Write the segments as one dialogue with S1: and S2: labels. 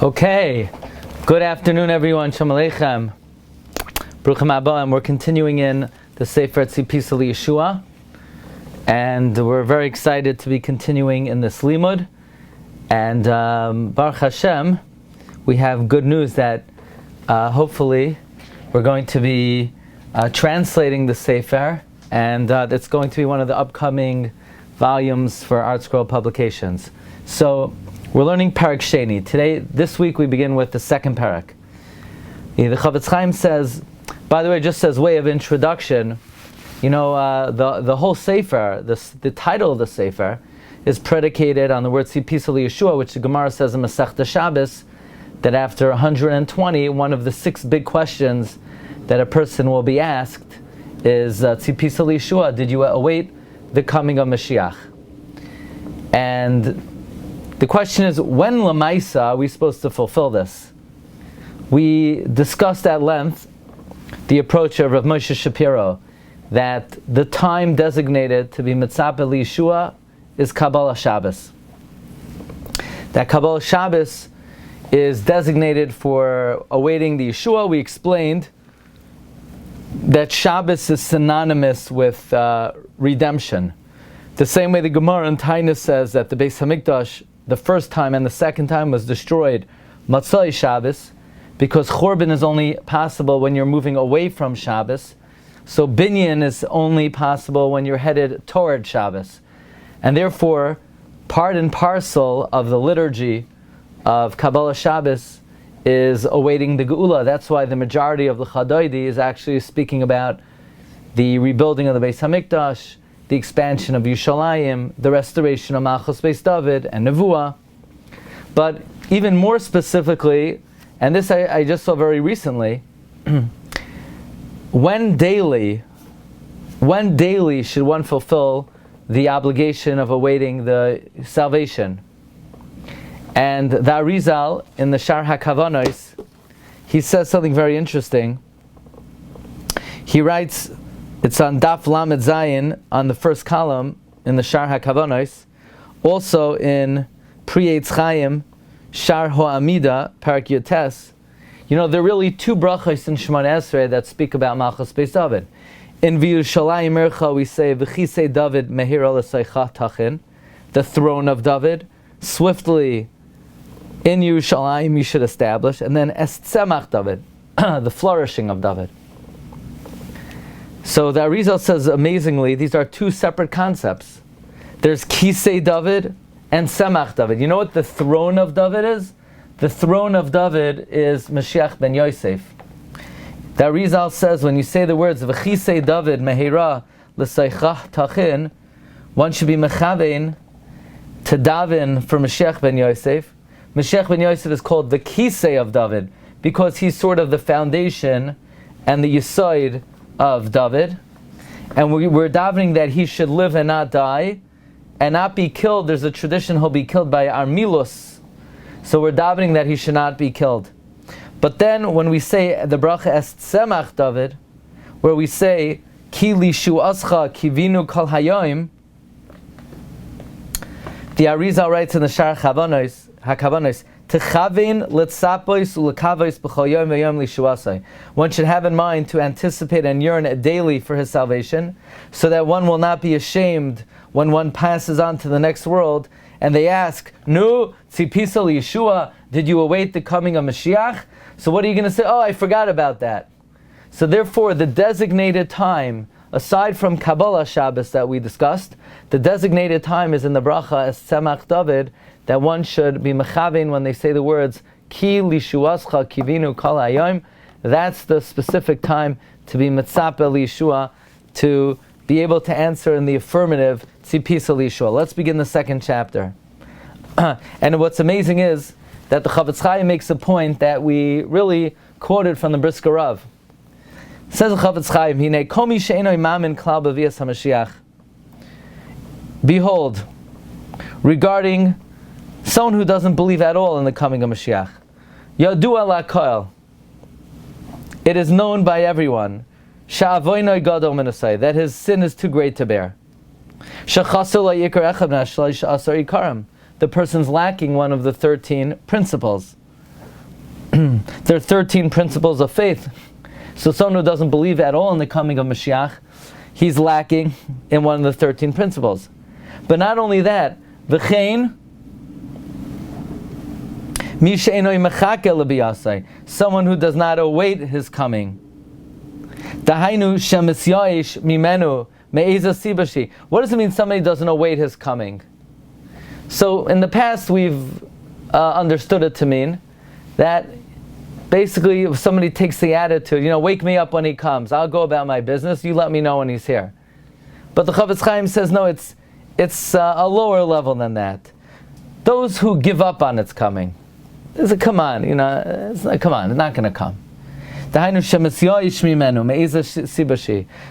S1: Okay, good afternoon everyone, Shalom Aleichem, Bruchim Haba, and we're continuing in the Sefer Tzipisa Yeshua, and we're very excited to be continuing in this limud, and Baruch Hashem, we have good news that hopefully we're going to be translating the Sefer, and it's going to be one of the upcoming volumes for Art Scroll publications. So we're learning Parak Sheni. This week we begin with the second Parak. The Chavetz Chaim says, by the way, just as way of introduction, the whole Sefer, the title of the Sefer, is predicated on the word Tzipisa Yeshua, which the Gemara says in Masechta Shabbos, that after 120, one of the 6 big questions that a person will be asked is Tzipisa Yeshua, did you await the coming of Moshiach? And the question is, when Lamaisa are we supposed to fulfill this? We discussed at length the approach of Rav Moshe Shapiro, that the time designated to be Mitzapeh Yeshua is Kabbalah Shabbos. That Kabbalah Shabbos is designated for awaiting the Yeshua. We explained that Shabbos is synonymous with redemption. The same way the Gemara in Tainus says that the Beis Hamikdash, the first time and the second time, was destroyed Matzai Shabbos, because Churban is only possible when you're moving away from Shabbos. So Binyan is only possible when you're headed toward Shabbos. And therefore, part and parcel of the liturgy of Kabbalah Shabbos is awaiting the Geula. That's why the majority of the Chadaidi is actually speaking about the rebuilding of the Beis Hamikdash, the expansion of Yerushalayim, the restoration of Malchus Beis David and Nevuah. But even more specifically, and this I just saw very recently, when daily should one fulfill the obligation of awaiting the salvation? And the Arizal in the Shar HaKavanos, he says something very interesting. He writes, it's on Daf Lamed Zayin, on the first column in the Shar HaKavanos, also in Pri Eitz Chaim, Shar Ho'amida, Parak Yotes. There are really 2 brachos in Shemona Esrei that speak about Malchus Beis David. In V'Yerushalayim Ercha we say, V'chisei David mehira l'seicha tachin, the throne of David, swiftly in Yerushalayim you should establish, and then Es Tzemach David, the flourishing of David. So the Arizal says amazingly, these are 2 separate concepts. There's Kisei David and Semach David. You know what the throne of David is? The throne of David is Mashiach ben Yosef. The Arizal says when you say the words V'chisei David mehira l'seichah tachin, one should be mechavein to daven for Mashiach ben Yosef. Mashiach ben Yosef is called the Kisei of David because he's sort of the foundation and the Yesod of David, and we're davening that he should live and not die, and not be killed. There's a tradition he'll be killed by Armilus, so we're davening that he should not be killed. But then when we say the bracha Es Tzemach David, where we say Ki lishuascha kivinu kol hayom, the Arizal writes in the Shar HaKavanos, Techavein letzapos ulekavos b'chol yom v'yom lishuasai. One should have in mind to anticipate and yearn daily for his salvation, so that one will not be ashamed when one passes on to the next world, and they ask, "No, Tzipisa Yeshua, did you await the coming of Mashiach?" So what are you going to say? Oh, I forgot about that. So therefore, the designated time, aside from Kabbalah Shabbos that we discussed, the designated time is in the bracha Es Tzemach David, that one should be mechavein when they say the words Ki lishuascha kivinu kol hayom. That's the specific time to be mitzapeh Yeshua, to be able to answer in the affirmative Tzipisa Yeshua. Let's begin the second chapter. And what's amazing is that the Chavetz Chaim makes a point that we really quoted from the Brisker Rav. Says the Chavetz Chaim, Hinei komi she'eno imamin klal b'vias HaMashiach. Behold, regarding someone who doesn't believe at all in the coming of Mashiach, Yadua la'koel, it is known by everyone, Sha'avoinoi gadol minasai, that his sin is too great to bear. Shechasu la'yikar echad min hashlosh asar ikarim, the person's lacking one of the 13 principles. There are 13 principles of faith. So someone who doesn't believe at all in the coming of Mashiach, he's lacking in one of the 13 principles. But not only that, v'chein mi she'enoi mechake lebiyasai, someone who does not await his coming. Dahainu shemisyayish mimenu me'eza sibashi. What does it mean somebody doesn't await his coming? So in the past we've understood it to mean that basically if somebody takes the attitude, wake me up when he comes, I'll go about my business, you let me know when he's here. But the Chavetz Chaim says no, it's a lower level than that. Those who give up on its coming, come on, it's not going to come.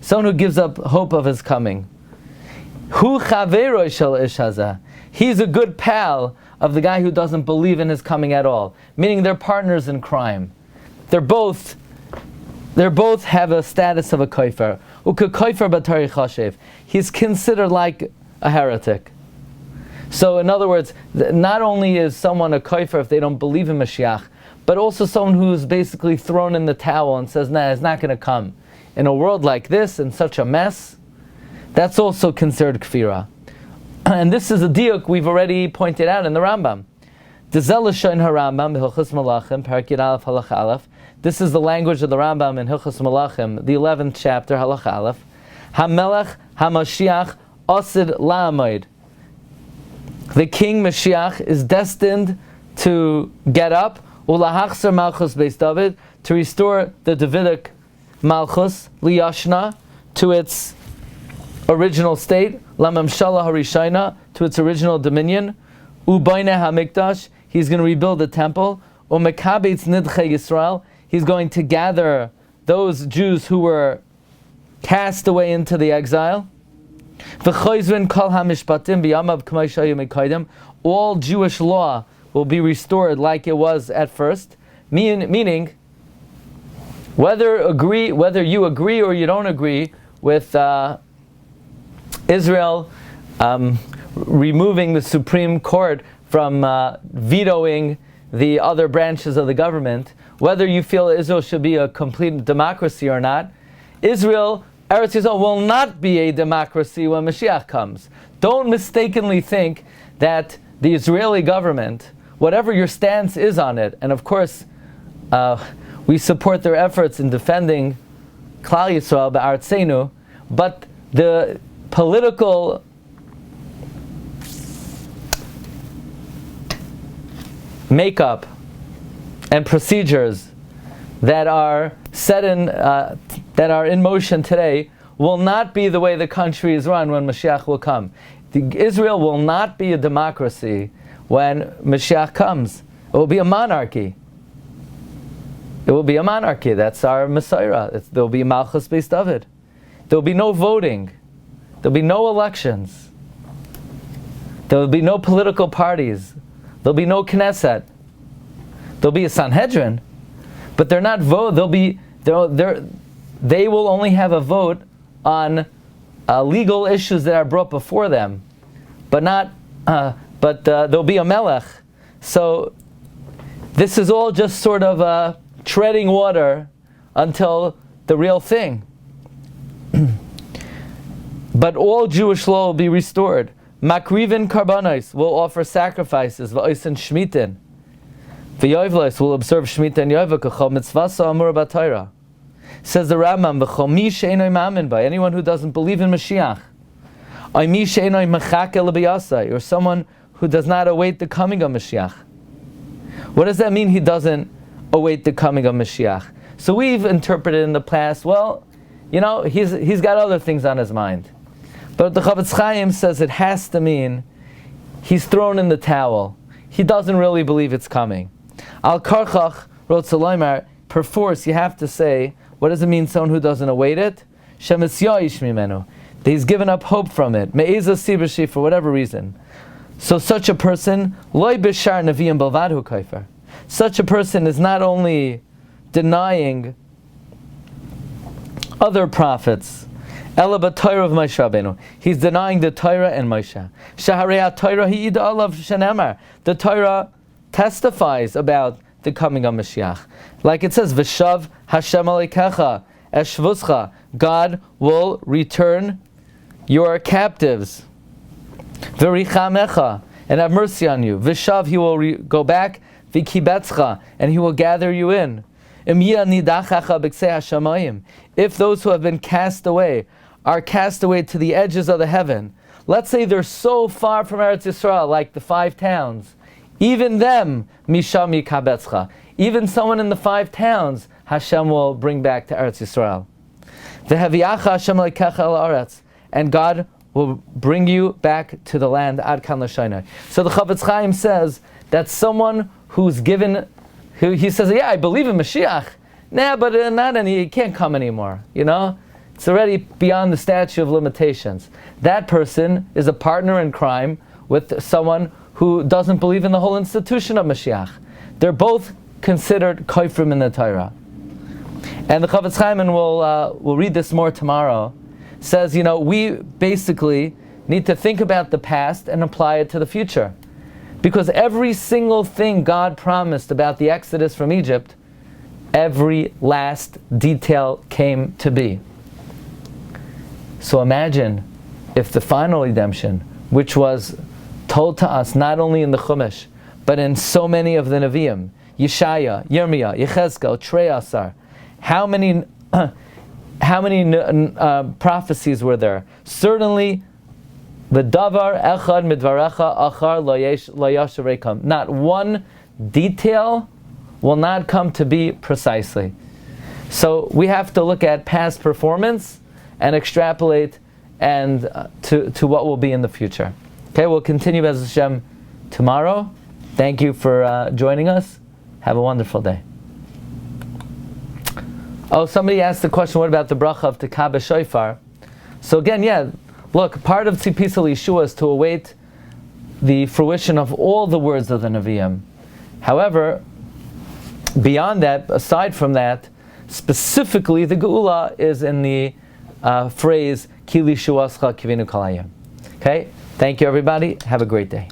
S1: Someone who gives up hope of his coming. He's a good pal of the guy who doesn't believe in his coming at all. Meaning they're partners in crime. They both have a status of a kofer. He's considered like a heretic. So in other words, not only is someone a kofer if they don't believe in Mashiach, but also someone who's basically thrown in the towel and says, nah, it's not going to come. In a world like this, in such a mess, that's also considered kfira. And this is a diuk we've already pointed out in the Rambam. This is the language of the Rambam in Hilchos Malachim, the 11th chapter, Halach Aleph. HaMelech HaMashiach Osid La'amoid. The King Mashiach is destined to get up, Ulahachser Malchus Beis David, to restore the Davidic Malchus, Liyashna, to its original state, Lamamshala Harishayna, to its original dominion, Ubayne HaMikdash, he's going to rebuild the temple, Umekabetz Nidche Yisrael, he's going to gather those Jews who were cast away into the exile, V'choizvin Kol HaMishpatim B'yamav K'may Shayu Mekaydim, all Jewish law will be restored like it was at first, meaning whether you agree or you don't agree with Israel removing the Supreme Court from vetoing the other branches of the government, whether you feel Israel should be a complete democracy or not, Eretz Yisrael will not be a democracy when Mashiach comes. Don't mistakenly think that the Israeli government, whatever your stance is on it, and of course we support their efforts in defending Klal Yisrael b'Artzeinu, but the political makeup and procedures that are in motion today will not be the way the country is run when Mashiach will come. Israel will not be a democracy when Mashiach comes. It will be a monarchy. It will be a monarchy. That's our Messiah. There will be Malchus Beis David. There will be no voting. There will be no elections. There will be no political parties. There will be no Knesset. There will be a Sanhedrin, but they're not vote. They will only have a vote on legal issues that are brought before them, but not. But there'll be a melech. So this is all just sort of treading water until the real thing. But all Jewish law will be restored. Makrivin karbanos will offer sacrifices. V'oisen shmitin. V'yoivlos will observe shmita and yoiva k'chol mitzvasa amur b'Torah. Says the Rambam, v'chol mi she'enoi ma'amin by anyone who doesn't believe in Mashiach, or mi she'enoi mechake lebiyasai, or someone who does not await the coming of Mashiach. What does that mean? He doesn't await the coming of Mashiach. So we've interpreted in the past, well, he's got other things on his mind. But the Chavetz Chaim says it has to mean he's thrown in the towel. He doesn't really believe it's coming. Al karchach wrote Saloimar, perforce you have to say, what does it mean someone who doesn't await it? Shemisyayish mimenu. He's given up hope from it. Me'eza sibashi for whatever reason. So such a person, loy bishar neviim balvadhu kaifer. Such a person is not only denying other prophets, ela b'Torah of Moshe Rabbeinu. He's denying the Torah and Moshe. Shaharei Torah hi'ida alav shenamar. The Torah testifies about the coming of Moshiach. Like it says, V'shav Hashem aleikecha eshvuscha. God will return your captives. V'richamecha, and have mercy on you. V'shav, he will go back. V'kibetzcha, and he will gather you in. If those who have been cast away are cast away to the edges of the heaven, let's say they're so far from Eretz Yisrael, like the 5 towns, even them, misham yikabetzcha, even someone in the 5 towns, Hashem will bring back to Eretz Yisrael. V'heviacha Hashem lekecha el aretz, and God will bring you back to the land. Ad kan l'shaynai. So the Chavetz Chaim says that someone who's given, he says, yeah, I believe in Mashiach, but he can't come anymore. It's already beyond the statute of limitations. That person is a partner in crime with someone who doesn't believe in the whole institution of Mashiach. They're both considered koifrim in the Torah. And the Chavetz Chaim, and we'll read this more tomorrow, says, we basically need to think about the past and apply it to the future. Because every single thing God promised about the Exodus from Egypt, every last detail came to be. So imagine if the final redemption, which was told to us not only in the Chumash, but in so many of the Nevi'im, Yeshaya, Yirmiyah, Yechezkel, Treyasar, how many prophecies were there? Certainly, the davar echad midvarecha achar lo yashav. Not one detail will not come to be precisely. So we have to look at past performance and extrapolate and to what will be in the future. Okay, we'll continue as Hashem tomorrow. Thank you for joining us. Have a wonderful day. Oh, somebody asked the question, what about the bracha of Tekah B'Shofar? So again, look, part of Tzipisa Yeshua is to await the fruition of all the words of the Nevi'im. However, beyond that, aside from that, specifically the Geula is in the phrase Ki Lishuascha Kivinu Kol Hayom. Okay? Thank you everybody. Have a great day.